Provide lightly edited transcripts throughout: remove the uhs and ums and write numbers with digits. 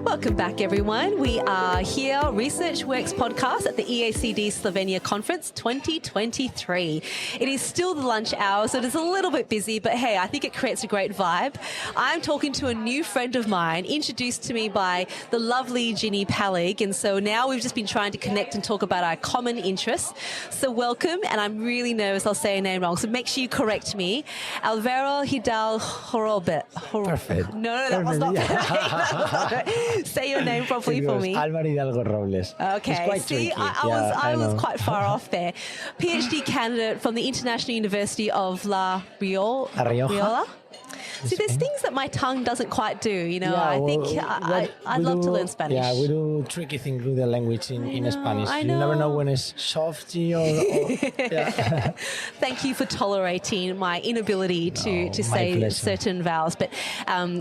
Welcome back, everyone. We are here, Research Works podcast at the EACD Slovenia Conference 2023. It is still the lunch hour, so it is a little bit busy, but hey, I think it creates a great vibe. I'm talking to a new friend of mine, introduced to me by the lovely Ginny Palig, and so now we've just been trying to connect and talk about our common interests. So welcome, and I'm really nervous I'll say your name wrong, so make sure you correct me. Álvaro Hidalgo-Robles. Perfect. No, that was not perfect. Say your name properly for me. Álvaro Hidalgo-Robles. Okay. It's quite See, tricky. I was quite far off there. PhD candidate from the International University of Rioja. See, there's things that my tongue doesn't quite do, you know. Yeah, I'd love to learn Spanish. Yeah, we do tricky things with the language in Spanish. I You know. never know when it's softy or yeah. Thank you for tolerating my inability to say pleasure. certain vowels. But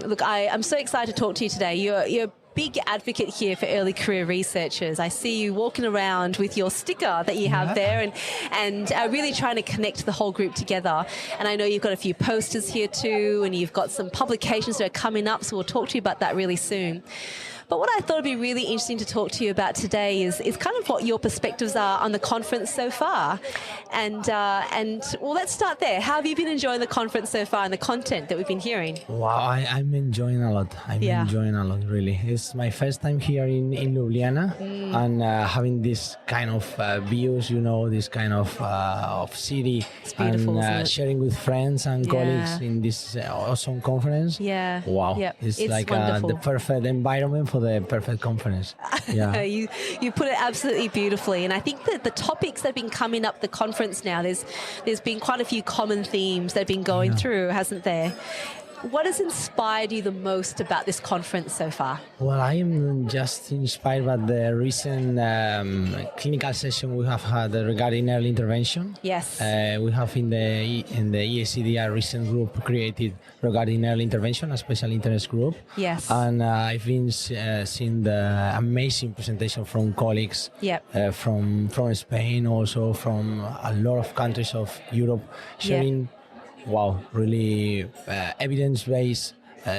look, I'm so excited to talk to you today. You're a big advocate here for early career researchers. I see you walking around with your sticker that you have there and really trying to connect the whole group together. And I know you've got a few posters here too, and you've got some publications that are coming up, so we'll talk to you about that really soon. But what I thought would be really interesting to talk to you about today is kind of what your perspectives are on the conference so far. And well, let's start there. How have you been enjoying the conference so far and the content that we've been hearing? Wow, I'm enjoying a lot. I'm enjoying a lot, really. It's my first time here in Ljubljana and having this kind of views, you know, this kind of city. It's beautiful, isn't it? Sharing with friends and colleagues in this awesome conference. Yeah. Wow. Yep. It's like wonderful. the perfect environment for the perfect conference. Yeah. You put it absolutely beautifully, and I think that the topics that have been coming up the conference now, there's been quite a few common themes that have been going through, hasn't there? What has inspired you the most about this conference so far? Well, I am just inspired by the recent clinical session we have had regarding early intervention. Yes. We have in the EACD a recent group created regarding early intervention, a special interest group. Yes. And I've been seeing the amazing presentation from colleagues from Spain, also from a lot of countries of Europe, sharing really evidence-based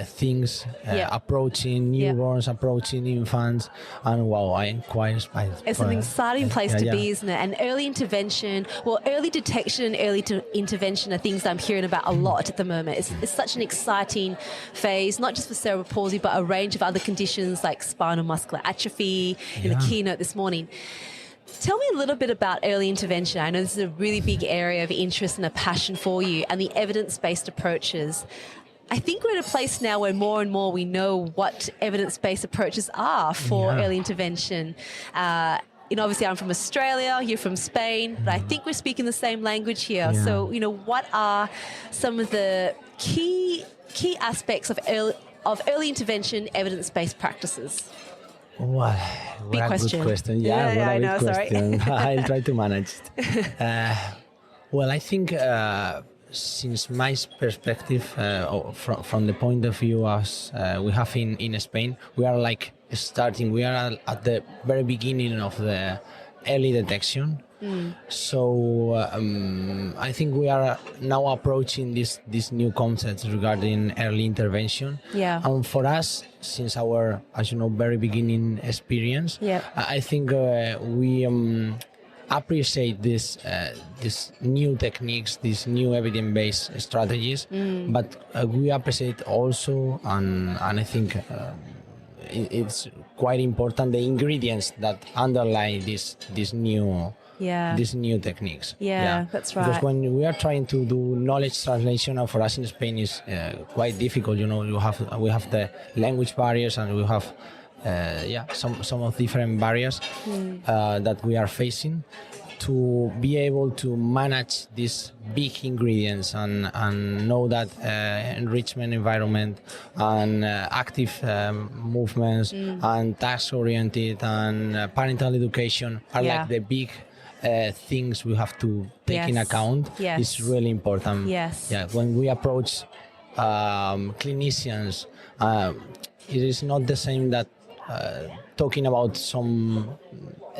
things, approaching newborns, approaching infants, and I am quite inspired. It's an exciting place to be, isn't it? And early intervention, early detection and early intervention are things that I'm hearing about a lot at the moment. It's such an exciting phase, not just for cerebral palsy, but a range of other conditions like spinal muscular atrophy in the keynote this morning. Tell me a little bit about early intervention. I know this is a really big area of interest and a passion for you, and the evidence-based approaches. I think we're at a place now where more and more we know what evidence-based approaches are for early intervention. Obviously I'm from Australia, you're from Spain, but I think we're speaking the same language here. Yeah. So, what are some of the key aspects of early intervention evidence-based practices? Well, big question. Good question. I know, question. sorry. I'll try to manage it. I think since my perspective, from the point of view as we have in Spain, we are like starting, we are at the very beginning of the early detection. So I think we are now approaching this new concepts regarding early intervention. Yeah. And for us, since our, as you know, very beginning experience, I think we appreciate this new techniques, these new evidence-based strategies, but we appreciate also, and I think it's quite important, the ingredients that underlie these new techniques. Yeah, that's right. Because when we are trying to do knowledge translation, for us in Spain is quite difficult. You know, we have the language barriers, and we have some of different barriers that we are facing to be able to manage these big ingredients and know that enrichment environment and active movements and task-oriented and parental education are like the big things we have to take in account. It's really important. When we approach clinicians, it is not the same that talking about some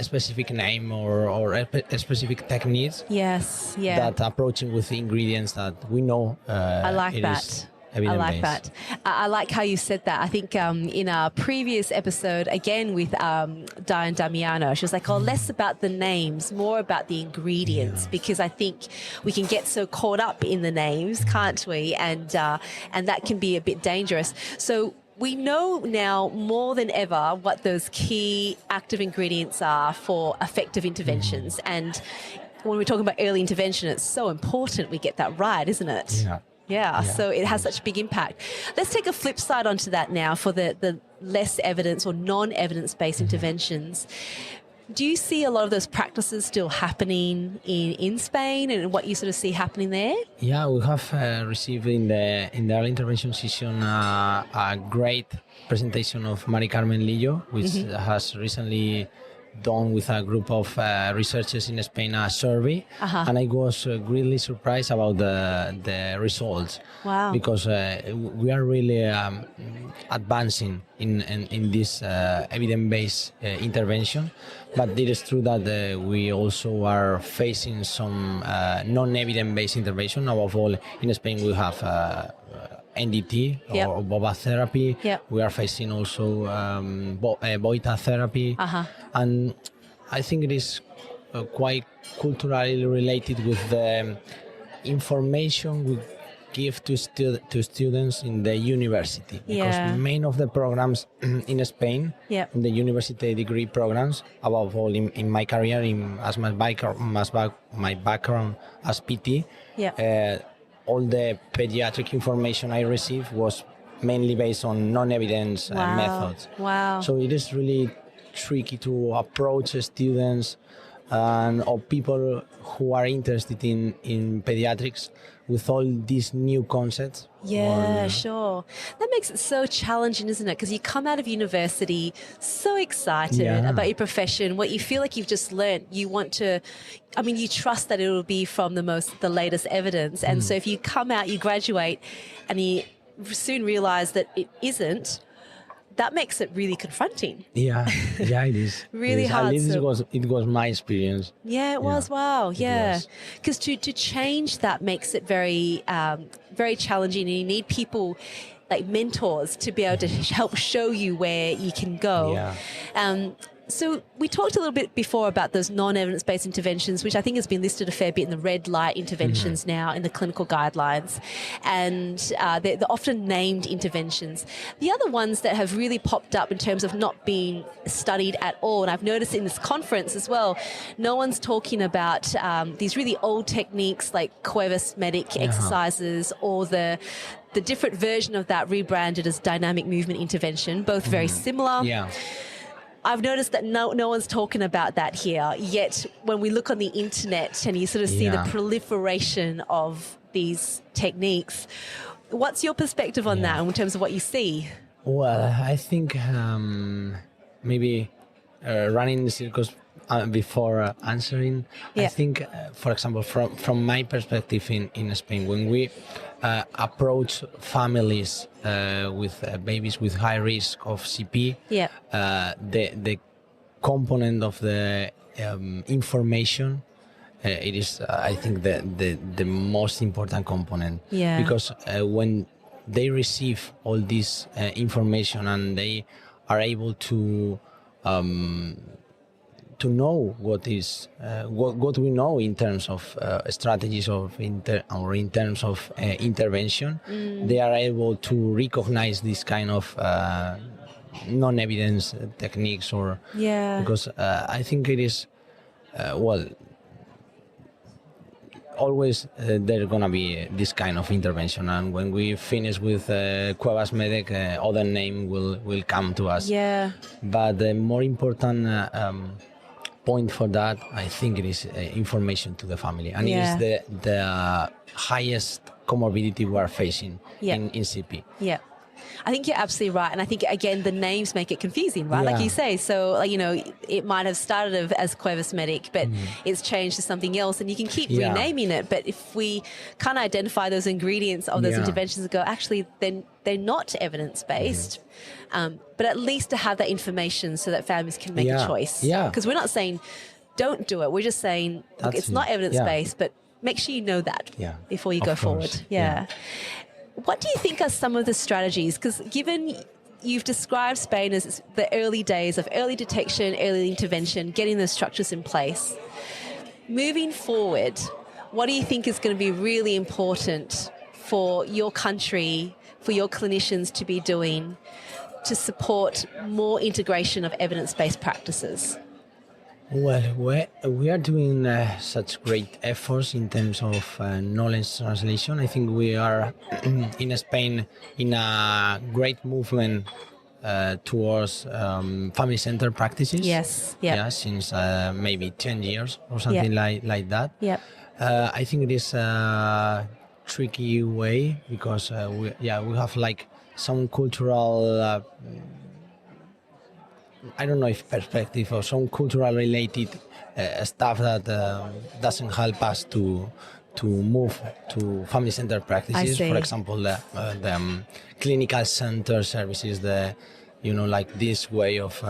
specific name or specific techniques. Yes, That approaching with the ingredients that we know. I like that. evidence-based. I like that. I like how you said that. I think in our previous episode, again with Diane Damiano, she was like, less about the names, more about the ingredients, because I think we can get so caught up in the names, can't we? And that can be a bit dangerous. So we know now more than ever what those key active ingredients are for effective interventions. And when we're talking about early intervention, it's so important we get that right, isn't it? Yeah, so it has such a big impact. Let's take a flip side onto that now for the less evidence or non-evidence-based interventions. Do you see a lot of those practices still happening in Spain, and what you sort of see happening there? Yeah, we have received in the early intervention session a great presentation of Mari Carmen Lillo, which has recently done with a group of researchers in Spain a survey, and I was greatly surprised about the results. Wow! Because we are really advancing in this evidence-based intervention, but it is true that we also are facing some non-evidence-based intervention. Above all, in Spain we have NDT or BOBA therapy. We are facing also Boita therapy. And I think it is quite culturally related with the information we give to students in the university. Because many of the programs in Spain, in the university degree programs, above all in my career, as my background as PT, all the pediatric information I received was mainly based on non-evidence methods. So it is really tricky to approach students or people who are interested in pediatrics with all these new concepts. Sure. That makes it so challenging, isn't it? Because you come out of university so excited about your profession, what you feel like you've just learned. You want to, you trust that it will be from the latest evidence. And so if you come out, you graduate, and you soon realize that it isn't, that makes it really confronting. It is. Really hard. At least it was my experience. It was. Wow. Because to change that makes it very, very challenging, and you need people like mentors to be able to help show you where you can go. So we talked a little bit before about those non-evidence-based interventions, which I think has been listed a fair bit in the red light interventions now in the clinical guidelines. And they're often named interventions. The other ones that have really popped up in terms of not being studied at all, and I've noticed in this conference as well, no one's talking about these really old techniques like Cuevas medic exercises, or the different version of that rebranded as dynamic movement intervention, both very similar. I've noticed that no one's talking about that here, yet when we look on the internet and you sort of see the proliferation of these techniques, what's your perspective on that in terms of what you see? Well, I think maybe running in circles before answering, I think, for example, from my perspective in Spain, when we approach families with babies with high risk of CP, the component of the information, it is, I think, the most important component. Because when they receive all this information and they are able to know what is what we know in terms of strategies or in terms of intervention, they are able to recognize this kind of non-evidence techniques, or because I think it is always there's gonna be this kind of intervention, and when we finish with Cuevas medic, other name will come to us. But the more important point for that, I think it is information to the family, and it is the highest comorbidity we are facing in CP. I think you're absolutely right. And I think, again, the names make it confusing, right? Like you say. So, it might have started as Cuevas medic, but it's changed to something else, and you can keep renaming it. But if we can't identify those ingredients of those interventions and go, actually, then they're not evidence-based, but at least to have that information so that families can make a choice. Because we're not saying don't do it. We're just saying, look, it's not evidence-based, but make sure you know that before you go forward. What do you think are some of the strategies? Because given you've described Spain as the early days of early detection, early intervention, getting those structures in place. Moving forward, what do you think is going to be really important for your country, for your clinicians to be doing to support more integration of evidence-based practices? Well, we are doing such great efforts in terms of knowledge translation. I think we are in Spain in a great movement towards family-centered practices. Yes. Yep. Yeah, since maybe 10 years or something like that. Yep. I think it is a tricky way because we have like some cultural I don't know if perspective or some cultural related stuff that doesn't help us to move to family-centered practices. For example, the clinical center services, like this way of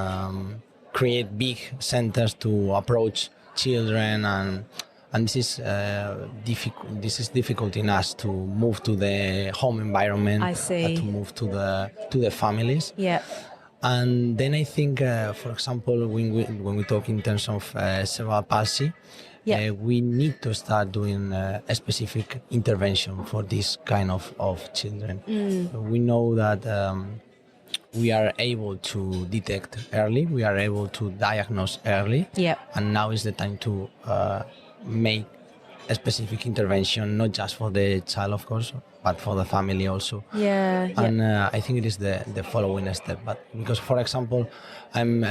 create big centers to approach children, and this is difficult. This is difficult in us to move to the home environment, to move to the families. Yeah. And then I think, for example, when we talk in terms of cerebral palsy, we need to start doing a specific intervention for this kind of children. We know that we are able to detect early, we are able to diagnose early, and now is the time to make a specific intervention, not just for the child, of course, but for the family also. And I think it is the following step. But because, for example, I'm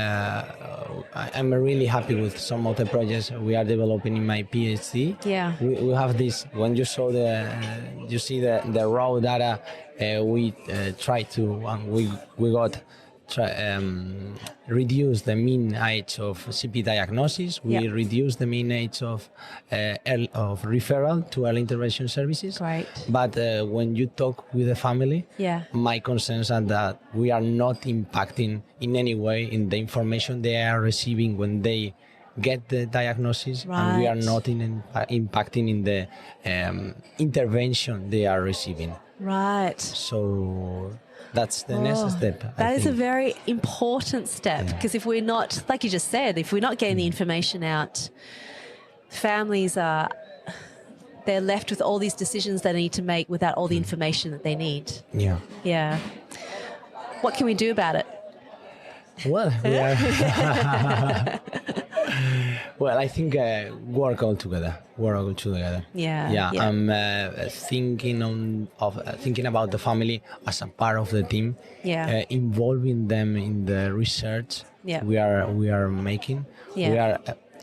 really happy with some of the projects we are developing in my PhD. We have this. When you saw you see the raw data, we try to, and we got. Reduce the mean age of CP diagnosis. We reduce the mean age of referral to early intervention services. Right. But when you talk with the family, my concerns are that we are not impacting in any way in the information they are receiving when they get the diagnosis, and we are not impacting in the intervention they are receiving. Right. So that's the next step. That is a very important step, because if we're not, like you just said, if we're not getting the information out, families they're left with all these decisions they need to make without all the information that they need. Yeah. What can we do about it? Well, well, I think work all together. Yeah. I'm thinking about the family as a part of the team. Involving them in the research we are making.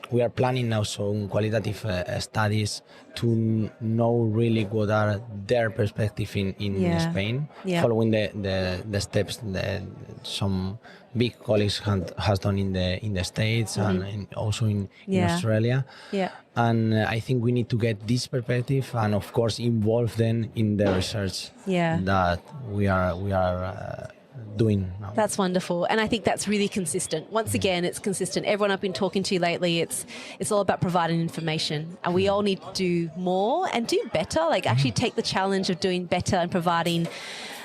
We are planning now some qualitative studies to know really what are their perspective in Spain, following the steps that some big colleagues has done in the States and also in Australia. And I think we need to get this perspective and of course involve them in the research that we are doing now. That's wonderful, and I think that's really consistent. Once again, it's consistent. Everyone I've been talking to lately, it's all about providing information, and we all need to do more and do better. Like actually take the challenge of doing better and providing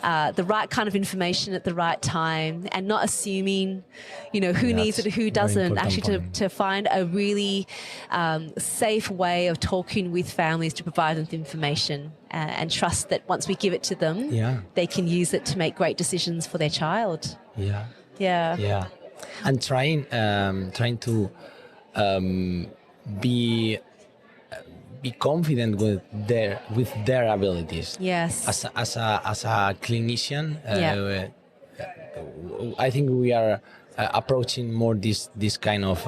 the right kind of information at the right time, and not assuming, who needs it, who doesn't. Actually, to find a really safe way of talking with families to provide them with information, and trust that once we give it to them, they can use it to make great decisions for their child. And trying to be confident with their abilities. Yes. As a clinician, I think we are approaching more this kind of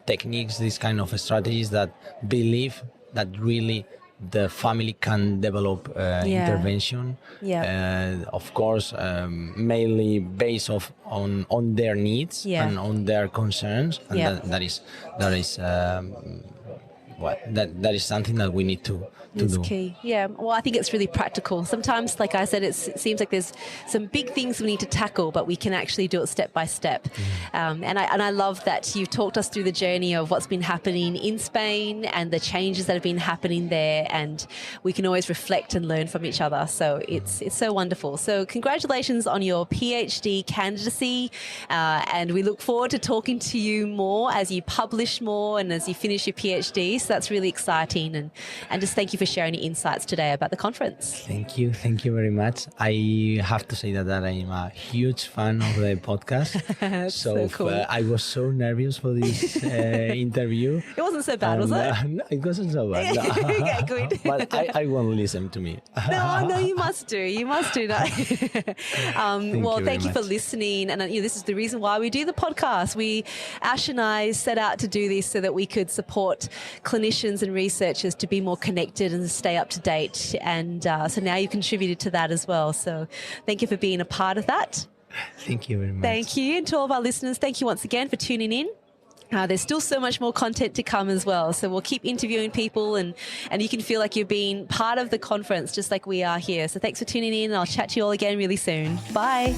techniques, this kind of strategies that believe that really the family can develop intervention. Of course, mainly based on their needs and on their concerns, and that is well, that is something that we need to It's do. key. Yeah. Well, I think it's really practical. Sometimes, like I said, it seems like there's some big things we need to tackle, but we can actually do it step by step. And I love that you've talked us through the journey of what's been happening in Spain and the changes that have been happening there. And we can always reflect and learn from each other. So it's so wonderful. So congratulations on your PhD candidacy. And we look forward to talking to you more as you publish more and as you finish your PhD. So that's really exciting. And just thank you for sharing your insights today about the conference. Thank you very much. I have to say that I'm a huge fan of the podcast. So cool. I was so nervous for this interview. It wasn't so bad, was it? No, it wasn't so bad. No. Okay, good. But I won't listen to me. No, you must do. You must do that. Thank you for listening. And this is the reason why we do the podcast. Ash and I set out to do this so that we could support clinicians and researchers to be more connected and stay up to date. And so now you've contributed to that as well. So thank you for being a part of that. Thank you very much. Thank you. And to all of our listeners, thank you once again for tuning in. There's still so much more content to come as well. So we'll keep interviewing people and you can feel like you're being part of the conference just like we are here. So thanks for tuning in and I'll chat to you all again really soon. Bye.